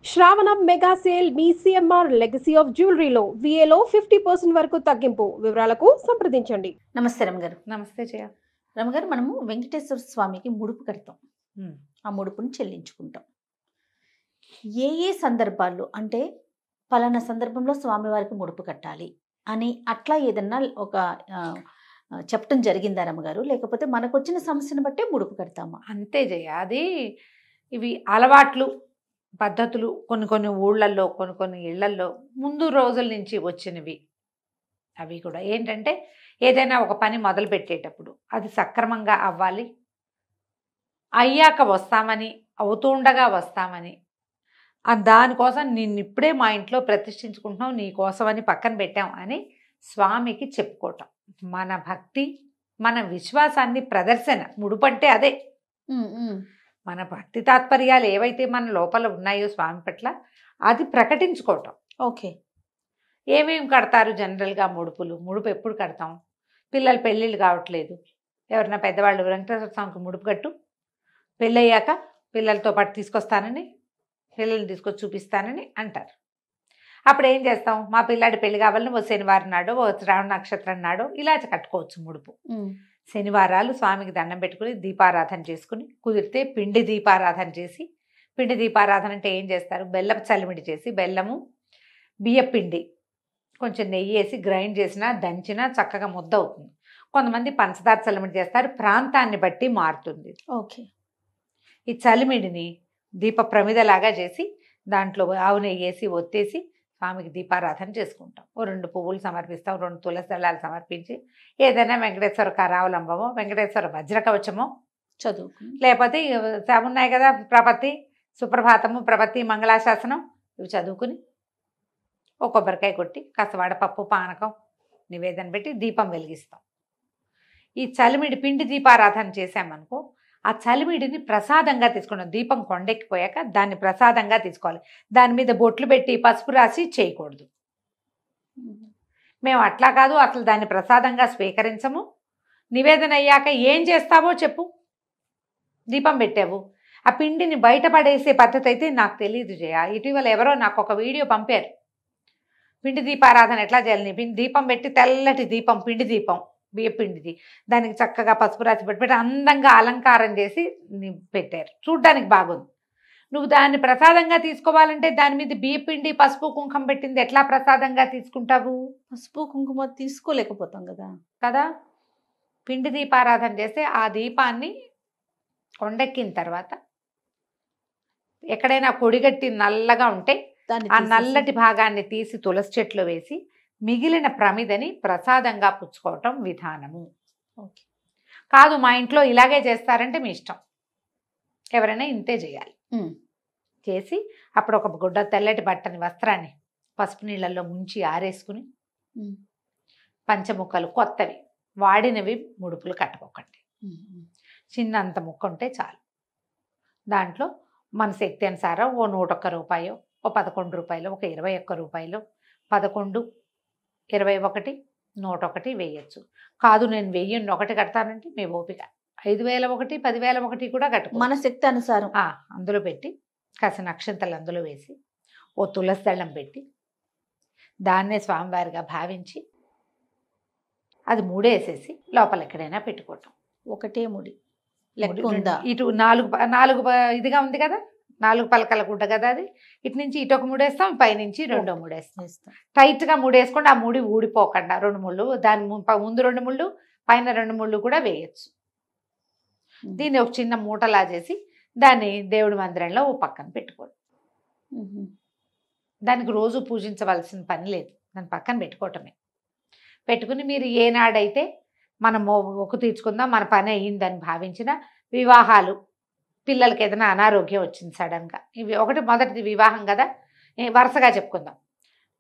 శ్రావణం mega sale మీ CMR legacy of జ్యువెలరీలో విఏలో 50% వరకు తగ్గింపు. వివరాలకు సంప్రదించండి. నమస్తే రమగారు. నమస్తే జయ. రమగారు, మనము వెంకటేశ్వర స్వామికి ముడుపు కడతాం. ఉమ్. ఆ ముడుపుని చెల్లించుకుంటాం. ఏ ఏ సందర్భాల్లో, అంటే పలానా సందర్భంలో స్వామివారికి ముడుపు కట్టాలి అని అట్లా ఏదన్నా ఒక చెప్పడం జరిగిందా రమగారు? లేకపోతే మనకు వచ్చిన సమస్యను బట్టే ముడుపు కడతామా? అంతే జయ. అది ఇవి అలవాట్లు, పద్ధతులు కొన్ని కొన్ని ఊళ్ళల్లో, కొన్ని కొన్ని ఇళ్లల్లో ముందు రోజుల నుంచి వచ్చినవి. అవి కూడా ఏంటంటే ఏదైనా ఒక పని మొదలు పెట్టేటప్పుడు అది సక్రమంగా అవ్వాలి, అయ్యాక వస్తామని, అవుతుండగా వస్తామని, దానికోసం నిన్ను ఇప్పుడే మా ఇంట్లో ప్రతిష్ఠించుకుంటున్నాం, నీ కోసమని పక్కన పెట్టాం అని స్వామికి చెప్పుకోవటం. మన భక్తి, మన విశ్వాసాన్ని ప్రదర్శన. ముడుపంటే అదే. మన భక్తి తాత్పర్యాలు ఏవైతే మన లోపల ఉన్నాయో స్వామి పట్ల అది ప్రకటించుకోవటం. ఓకే. ఏమేమి కడతారు జనరల్గా ముడుపులు? ముడుపు ఎప్పుడు కడతాం? పిల్లలు పెళ్ళిళ్ళు కావట్లేదు, ఎవరైనా పెద్దవాళ్ళు వెంకటేశ్వర స్వామికి ముడుపు కట్టు, పెళ్ళయ్యాక పిల్లలతో పాటు తీసుకొస్తానని, పిల్లల్ని తీసుకొచ్చి చూపిస్తానని అంటారు. అప్పుడు ఏం చేస్తాం? మా పిల్లాడి పెళ్లి కావాలని ఓ శనివారం నాడో, ఓ శ్రావణ నక్షత్రం నాడో ఇలా కట్టుకోవచ్చు ముడుపు. శనివారాలు స్వామికి దండం పెట్టుకుని దీపారాధన చేసుకుని, కుదిరితే పిండి దీపారాధన చేసి, పిండి దీపారాధన అంటే ఏం చేస్తారు? బెల్లం చలిమిడి చేసి, బెల్లము, బియ్యపిండి, కొంచెం నెయ్యి వేసి గ్రైండ్ చేసినా దంచినా చక్కగా ముద్ద అవుతుంది. కొంతమంది పంచదార చలిమిడి చేస్తారు, ప్రాంతాన్ని బట్టి మారుతుంది. ఓకే. ఈ చలిమిడిని దీప ప్రమిదలాగా చేసి దాంట్లో ఆవు నెయ్యి వేసి ఒత్తేసి స్వామికి దీపారాధన చేసుకుంటాం. ఓ 2 పువ్వులు సమర్పిస్తాం, 2 తులసి దళాలు సమర్పించి ఏదైనా వెంకటేశ్వర కరావలంబమో, వెంకటేశ్వర వజ్రకవచమో చదువు, లేకపోతే ఉన్నాయి కదా ప్రపత్తి, సుప్రభాతము, ప్రపత్తి, మంగళాశాసనం, ఇవి చదువుకుని ఓ కొబ్బరికాయ కొట్టి కాస్త వడపప్పు, పానకం నివేదన పెట్టి దీపం వెలిగిస్తాం. ఈ చలిమిడి పిండి దీపారాధన చేసామనుకో, ఆ చలిమిడిని ప్రసాదంగా తీసుకున్నాం. దీపం కొండెక్కిపోయాక దాన్ని ప్రసాదంగా తీసుకోవాలి. దాని మీద బొట్లు పెట్టి పసుపు రాసి చేయకూడదు. మేము అట్లా కాదు, అసలు దాన్ని ప్రసాదంగా స్వీకరించము. నివేదన అయ్యాక ఏం చేస్తావో చెప్పు. దీపం పెట్టావు, ఆ పిండిని బయటపడేసే పద్ధతి అయితే నాకు తెలియదు జయ. ఇటీవల ఎవరో నాకు ఒక వీడియో పంపారు, పిండి దీపారాధన ఎట్లా చేయాలి. పిండి దీపం పెట్టి, తెల్లటి దీపం, పిండి దీపం, బియ్యపిండిది, దానికి చక్కగా పసుపు రాసి పెట్టి అందంగా అలంకారం చేసి పెట్టారు. చూడ్డానికి బాగుంది. నువ్వు దాన్ని ప్రసాదంగా తీసుకోవాలంటే దాని మీద బియ్యపిండి, పసుపు, కుంకుమ పెట్టింది ఎట్లా ప్రసాదంగా తీసుకుంటావు? పసుపు కుంకుమ తీసుకోలేకపోతాం కదా. కదా. పిండి దీపారాధన చేస్తే ఆ దీపాన్ని కొండెక్కిన తర్వాత ఎక్కడైనా కొడిగట్టి నల్లగా ఉంటే ఆ నల్లటి భాగాన్ని తీసి తులసి చెట్లు వేసి మిగిలిన ప్రమిదని ప్రసాదంగా పుచ్చుకోవటం విధానము. ఓకే. కాదు మా ఇంట్లో ఇలాగే చేస్తారంటే మీ ఇష్టం, ఎవరైనా ఇంతే చేయాలి. చేసి అప్పుడు ఒక గుడ్డ తెల్లటి బట్టని, వస్త్రాన్ని పసుపు నీళ్ళల్లో ముంచి ఆరేసుకుని పంచముక్కలు కొత్తవి, వాడినవి ముడుపులు కట్టుకోకండి. చిన్నంత ముక్క ఉంటే చాలు. దాంట్లో మన శక్తి అనుసారం ఓ 101 రూపాయో, ఓ 11 రూపాయలు, ఒక 21 రూపాయలు, 11, 21, 101 వేయచ్చు. కాదు నేను 1001 కడతానంటే మీ ఓపిక. 5001, 10,001 కూడా కట్టుకో, మన శక్తి అనుసారం. అందులో పెట్టి కాసిన అక్షంతలు అందులో వేసి ఓ తులసి దళం పెట్టి దాన్నే స్వామివారిగా భావించి అది మూడేసేసి లోపల ఎక్కడైనా పెట్టుకోవటం. ఒకటే ముడి లెక్క ఉందా? ఇటు 4 ఇదిగా ఉంది కదా, 4 పలకల గుడ్డ కదా అది. ఇటు నుంచి ఇటు ఒక ముడేస్తాం, పైనుంచి 2 ముడేస్తాం. టైట్గా ముడేసుకోండి. ఆ ముడి ఊడిపోకుండా 2 ముళ్ళు, దాని ముందు 2 ముళ్ళు, పైన 2 ముళ్ళు కూడా వేయచ్చు. దీన్ని ఒక చిన్న మూటలా చేసి దాన్ని దేవుడి మందిరంలో ఓ పక్కన పెట్టుకోండి. దానికి రోజు పూజించవలసిన పని లేదు, దాని పక్కన పెట్టుకోవటమే. పెట్టుకుని మీరు ఏనాడైతే మనం మొక్కు తీర్చుకుందాం, మన పని అయ్యిందని భావించిన వివాహాలు, పిల్లలకి ఏదైనా అనారోగ్యం వచ్చింది సడన్గా, ఇవి ఒకటి మొదటిది వివాహం కదా, వరుసగా చెప్పుకుందాం.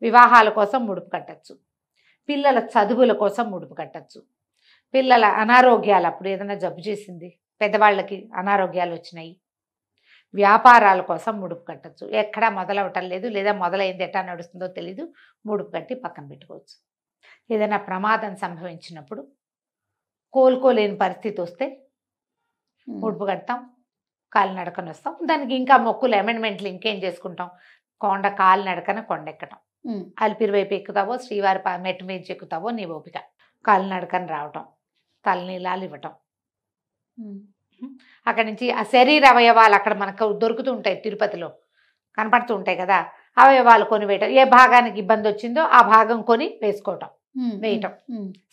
వివాహాల కోసం ముడుపు కట్టచ్చు, పిల్లల చదువుల కోసం ముడుపు కట్టచ్చు, పిల్లల అనారోగ్యాలు, అప్పుడు ఏదైనా జబ్బు చేసింది, పెద్దవాళ్ళకి అనారోగ్యాలు వచ్చినాయి, వ్యాపారాల కోసం ముడుపు కట్టచ్చు. ఎక్కడా మొదలవటం లేదు, లేదా మొదలైంది ఎట్టా నడుస్తుందో తెలీదు, ముడుపు కట్టి పక్కన పెట్టుకోవచ్చు. ఏదైనా ప్రమాదం సంభవించినప్పుడు, కోలుకోలేని పరిస్థితి వస్తే ముడుపు కడతాం. కాలినడకన వస్తాం. దానికి ఇంకా మొక్కులు అమెండ్మెంట్లు ఇంకేం చేసుకుంటాం, కాలినడకన కొండెక్కటం. అలిపిరి వైపు ఎక్కుతావో శ్రీవారి మెట్టు మీద ఎక్కుతావో నీ ఓపిక. కాలినడకన రావటం, తలనీలాలు ఇవ్వటం. అక్కడి నుంచి ఆ శరీర అవయవాలు అక్కడ మనకు దొరుకుతూ ఉంటాయి, తిరుపతిలో కనపడుతూ ఉంటాయి కదా, అవయవాలు కొని వేయటం. ఏ భాగానికి ఇబ్బంది వచ్చిందో ఆ భాగం కొని వేయటం.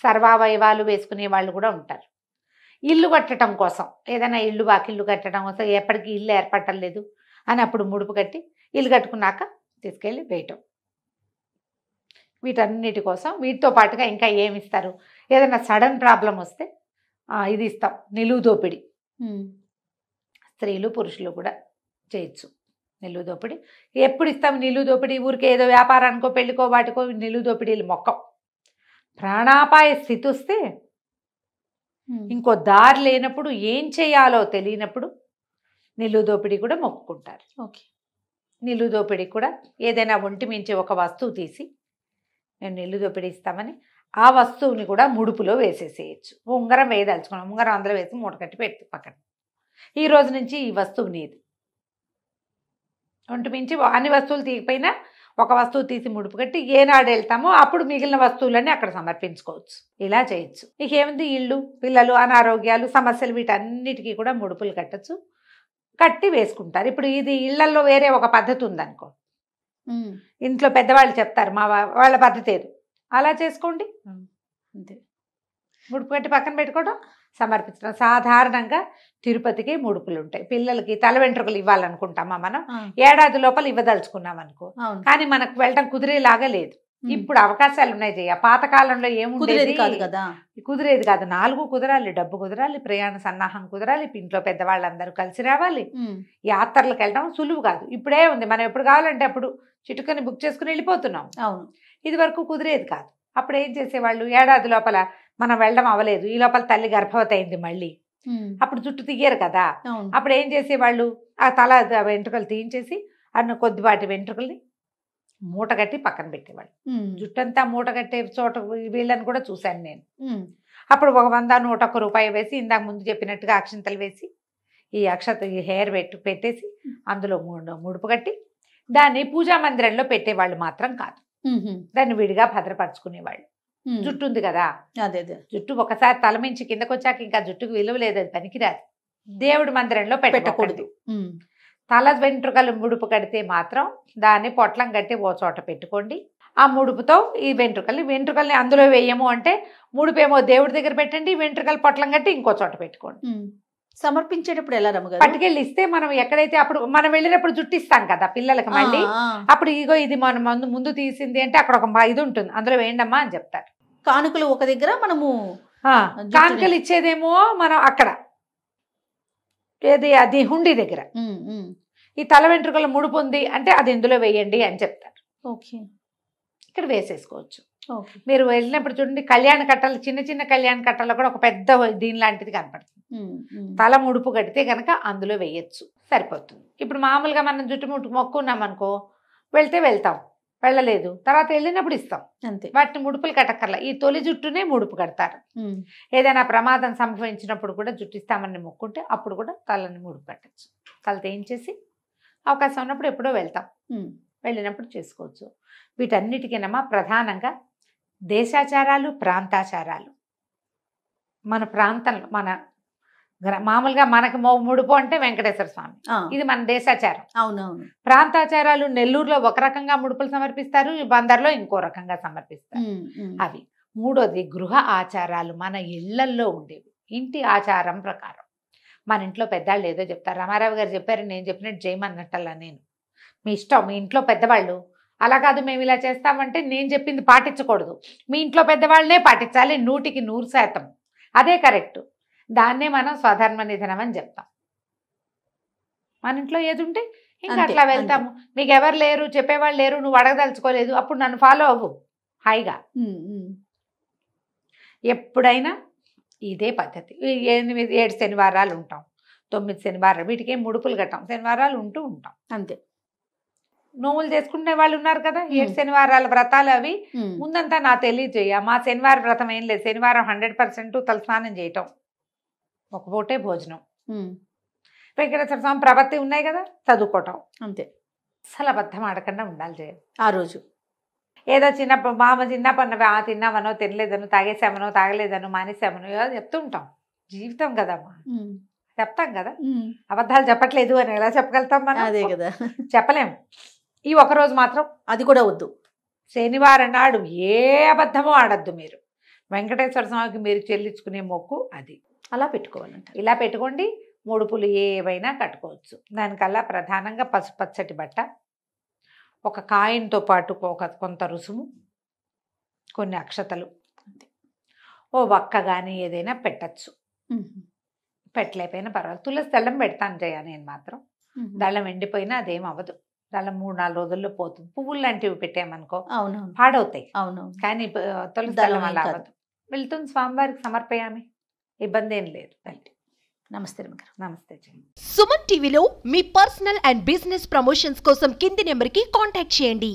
సర్వావయవాలు వేసుకునే వాళ్ళు కూడా ఉంటారు. ఇల్లు కట్టడం కోసం, ఏదైనా ఇల్లు వాకిల్లు కట్టడం కోసం, ఎప్పటికీ ఇల్లు ఏర్పడలేదు అని అప్పుడు ముడుపు కట్టి ఇల్లు కట్టుకున్నాక తీసుకెళ్ళి వేయటం. వీటన్నిటి కోసం వీటితో పాటుగా ఇంకా ఏమి ఇస్తారు, ఏదైనా సడన్ ప్రాబ్లం వస్తే ఇది ఇస్తాం, నిలువు దోపిడి. స్త్రీలు పురుషులు కూడా చేయొచ్చు నిలువు దోపిడి. ఎప్పుడు ఇస్తాం నిలువు దోపిడి? ఊరికే ఏదో వ్యాపారానికో పెళ్ళికో వాటికో నిలువు దోపిడీలు మొక్కం. ప్రాణాపాయ స్థితి వస్తే, ఇంకో దారి లేనప్పుడు, ఏం చేయాలో తెలియనప్పుడు నిలువు దోపిడీ కూడా మొక్కుకుంటారు. ఓకే. నిలువు దోపిడీ కూడా ఏదైనా ఒంటి మించి ఒక వస్తువు తీసి మేము నిలువు దోపిడీ ఇస్తామని ఆ వస్తువుని కూడా ముడుపులో వేసేసేయచ్చు. ఉంగరం వేయదలుచుకున్నాం, ఉంగరం అందులో వేసి మూట కట్టి పెట్టి పక్కన, ఈ రోజు నుంచి ఈ వస్తువు నీది. ఒంటి మించి అన్ని వస్తువులు తీయకపోయినా ఒక వస్తువు తీసి ముడుపు కట్టి ఏనాడు వెళ్తామో అప్పుడు మిగిలిన వస్తువులన్నీ అక్కడ సమర్పించుకోవచ్చు. ఇలా చేయొచ్చు. ఏముంది, ఇళ్ళు, పిల్లలు, అనారోగ్యాలు, సమస్యలు, వీటన్నిటికీ కూడా ముడుపులు కట్టచ్చు, కట్టి వేసుకుంటారు. ఇప్పుడు ఇది ఇళ్లలో వేరే ఒక పద్ధతి ఉందనుకో, ఇంట్లో పెద్దవాళ్ళు చెప్తారు మా వాళ్ళ పద్ధతి ఏదో, అలా చేసుకోండి అంతే. ముడుపు కట్టి పక్కన పెట్టుకోవడం, సమర్పించడం. సాధారణంగా తిరుపతికి ముడుపులు ఉంటాయి. పిల్లలకి తల వెంట్రుకలు ఇవ్వాలనుకుంటామా మనం, ఏడాది లోపల ఇవ్వదలుచుకున్నాం అనుకో, కానీ మనకు వెళ్ళటం కుదిరేలాగా లేదు. ఇప్పుడు అవకాశాలు ఉన్నాయి జయ. పాతకాలంలో ఏముండేది కాదు కదా, కుదిరేది కాదు. 4 కుదరాలి, డబ్బు కుదరాలి, ప్రయాణ సన్నాహం కుదరాలి, ఇంట్లో పెద్దవాళ్ళందరూ కలిసి రావాలి, యాత్రలకు వెళ్ళడం సులువు కాదు. ఇప్పుడే ఉంది, మనం ఎప్పుడు కావాలంటే అప్పుడు చిటుకని బుక్ చేసుకుని వెళ్ళిపోతున్నాం. అవును, ఇది వరకు కుదిరేది కాదు. అప్పుడు ఏం చేసేవాళ్ళు, ఏడాది లోపల మనం వెళ్ళడం అవ్వలేదు, ఈ లోపల తల్లి గర్భవతి అయింది మళ్ళీ, అప్పుడు జుట్టు తీయరు కదా, అప్పుడు ఏం చేసేవాళ్ళు, ఆ తల వెంట్రుకలు తీయించేసి అన్న కొద్దిపాటి వెంట్రుకల్ని మూట కట్టి పక్కన పెట్టేవాళ్ళు. జుట్టంతా మూట కట్టే చోట వీళ్ళని కూడా చూశాను నేను. అప్పుడు 100, 101 రూపాయి వేసి, ఇందాక ముందు చెప్పినట్టుగా అక్షంతలు వేసి, ఈ హెయిర్ పెట్టేసి అందులో ముడుపు కట్టి దాన్ని పూజా మందిరంలో పెట్టేవాళ్ళు మాత్రం కాదు, దాన్ని విడిగా భద్రపరచుకునేవాళ్ళు. జుట్టు ఉంది కదా, అదే జుట్టు ఒకసారి తలమించి కిందకు వచ్చాక ఇంకా జుట్టుకు విలువ లేదు, అది పనికిరాదు. దేవుడి మందిరంలో పెట్టకూడదు. తల వెంట్రుకలు ముడుపు కడితే మాత్రం దాన్ని పొట్లం కట్టి ఓ చోట పెట్టుకోండి. ఆ ముడుపుతో ఈ వెంట్రుకల్ని అందులో వేయము అంటే, ముడుపేమో దేవుడి దగ్గర పెట్టండి, వెంట్రుకలు పొట్లం కట్టి ఇంకో చోట పెట్టుకోండి. సమర్పించేటప్పుడు ఎలా రమ్మగారు? పట్టుకెళ్ళి ఇస్తే మనం ఎక్కడైతే అప్పుడు మనం వెళ్ళినప్పుడు జుట్టు ఇస్తాం కదా పిల్లలకి, మళ్ళీ అప్పుడు ఇగో ఇది మనం ముందు తీసింది అంటే అక్కడ ఒక ఇది ఉంటుంది, అందులో వేయండమ్మా అని చెప్తారు. కానుకలు ఒక దగ్గర, మనము కానుకలు ఇచ్చేదేమో మనం అక్కడ ఏది అది హుండీ దగ్గర, ఈ తల వెంట్రుకల ముడుపు ఉంది అంటే అది ఇందులో వేయండి అని చెప్తారు. ఓకే, ఇక్కడ వేసేసుకోవచ్చు. మీరు వెళ్ళినప్పుడు చూడండి, కళ్యాణ కట్టలు, చిన్న చిన్న కళ్యాణ కట్టలో కూడా ఒక పెద్ద దీని లాంటిది కనపడుతుంది. తల ముడుపు కడితే కనుక అందులో వేయచ్చు, సరిపోతుంది. ఇప్పుడు మామూలుగా మనం జుట్టు మొక్కున్నాం అనుకో, వెళ్తాం, వెళ్ళలేదు తర్వాత వెళ్ళినప్పుడు ఇస్తాం అంతే, వాటిని ముడుపులు కట్టక్కర్లా. ఈ తొలి జుట్టునే ముడుపు కడతారు. ఏదైనా ప్రమాదం సంభవించినప్పుడు కూడా జుట్టు ఇస్తామని మొక్కుంటే అప్పుడు కూడా తలని ముడుపు కట్టచ్చు. తల తేయించేసి అవకాశం ఉన్నప్పుడు ఎప్పుడో వెళ్తాం, వెళ్ళినప్పుడు చేసుకోవచ్చు. వీటన్నిటికీనమ్మా ప్రధానంగా దేశాచారాలు, ప్రాంతాచారాలు. మన ప్రాంతంలో మామూలుగా మనకు ముడుపు అంటే వెంకటేశ్వర స్వామి, ఇది మన దేశాచారం. అవునవును. ప్రాంతాచారాలు నెల్లూరులో ఒక రకంగా ముడుపులు సమర్పిస్తారు, బందర్లో ఇంకో రకంగా సమర్పిస్తారు. అవి. మూడోది గృహ ఆచారాలు, మన ఇళ్లల్లో ఉండేవి, ఇంటి ఆచారం ప్రకారం. మన ఇంట్లో పెద్దవాళ్ళు ఏదో చెప్తారు, రామారావు గారు చెప్పారు నేను చెప్పినట్టు చేయమన్నట్టల్లా. నేను మీ ఇష్టం, మీ ఇంట్లో పెద్దవాళ్ళు అలా కాదు మేము ఇలా చేస్తామంటే నేను చెప్పింది పాటించకూడదు, మీ ఇంట్లో పెద్దవాళ్ళనే పాటించాలి 100% అదే కరెక్ట్. దాన్నే మనం స్వధర్మ నిధనం అని చెప్తాం. మన ఇంట్లో ఏది ఉంటే ఇంకా అట్లా వెళ్తాము. మీకు ఎవరు లేరు, చెప్పేవాళ్ళు లేరు, నువ్వు అడగదలుచుకోలేదు, అప్పుడు నన్ను ఫాలో అవ్వు హాయిగా. ఎప్పుడైనా ఇదే పద్ధతి. 7 శనివారాలు ఉంటాం, 9 శనివారాలు, వీటికి ముడుపులు కట్టాం, శనివారాలు ఉంటూ ఉంటాం అంతే. నోములు చేసుకునే వాళ్ళు ఉన్నారు కదా, 7 శనివారాల వ్రతాలు, అవి ముందంతా నా తెలియజేయ. మా శనివార వ్రతం ఏం లేదు, శనివారం 100% తలస్నానం చేయటం, ఒక పూటే భోజనం. వెంకటేశ్వర స్వామి ప్రపత్తి ఉన్నాయి కదా, చదువుకోవటం. అంతే. అసలు అబద్ధం ఆడకుండా ఉండాలి జయ. ఆ రోజు ఏదో చిన్నప్పుడు తిన్నామనో తినలేదనో తాగేసామనో తాగలేదనో మానేసామనో ఏదో చెప్తూ ఉంటాం. జీవితం కదమ్మా, చెప్తాం కదా. అబద్ధాలు చెప్పట్లేదు అని ఎలా చెప్పగలుగుతాం మనం? అదే కదా, చెప్పలేము. ఈ ఒకరోజు మాత్రం అది కూడా వద్దు. శనివారం నాడు ఏ అబద్ధమో ఆడద్దు మీరు. వెంకటేశ్వర స్వామికి మీరు చెల్లించుకునే మొక్కు అది. అలా పెట్టుకోవాలంట. ఇలా పెట్టుకోండి. ముడుపులు ఏవైనా కట్టుకోవచ్చు. దానికల్లా ప్రధానంగా పసుపచ్చటి బట్ట, ఒక కాయిన్తో పాటు కొంత రుసుము, కొన్ని అక్షతలు, ఓ వక్క కానీ ఏదైనా పెట్టచ్చు. పెట్టలేకపోయినా పర్వాలేదు. తులసి దళం పెడతాను జయ నేను మాత్రం. దళం ఎండిపోయినా అదేం అవ్వదు. దళం 3-4 రోజుల్లో పోతుంది. పువ్వులు లాంటివి పెట్టామనుకో అవునవును పాడవుతాయి. అవునవును. కానీ తులసి దళం అలా అవ్వదు. వెళ్తుంది స్వామివారికి సమర్పయామి, ఇబ్బంది ఏం లేదు. నమస్తే. నమస్తే. సుమన్ టీవీలో మీ పర్సనల్ అండ్ బిజినెస్ ప్రమోషన్స్ కోసం కింది నెంబర్కి కాంటాక్ట్ చేయండి.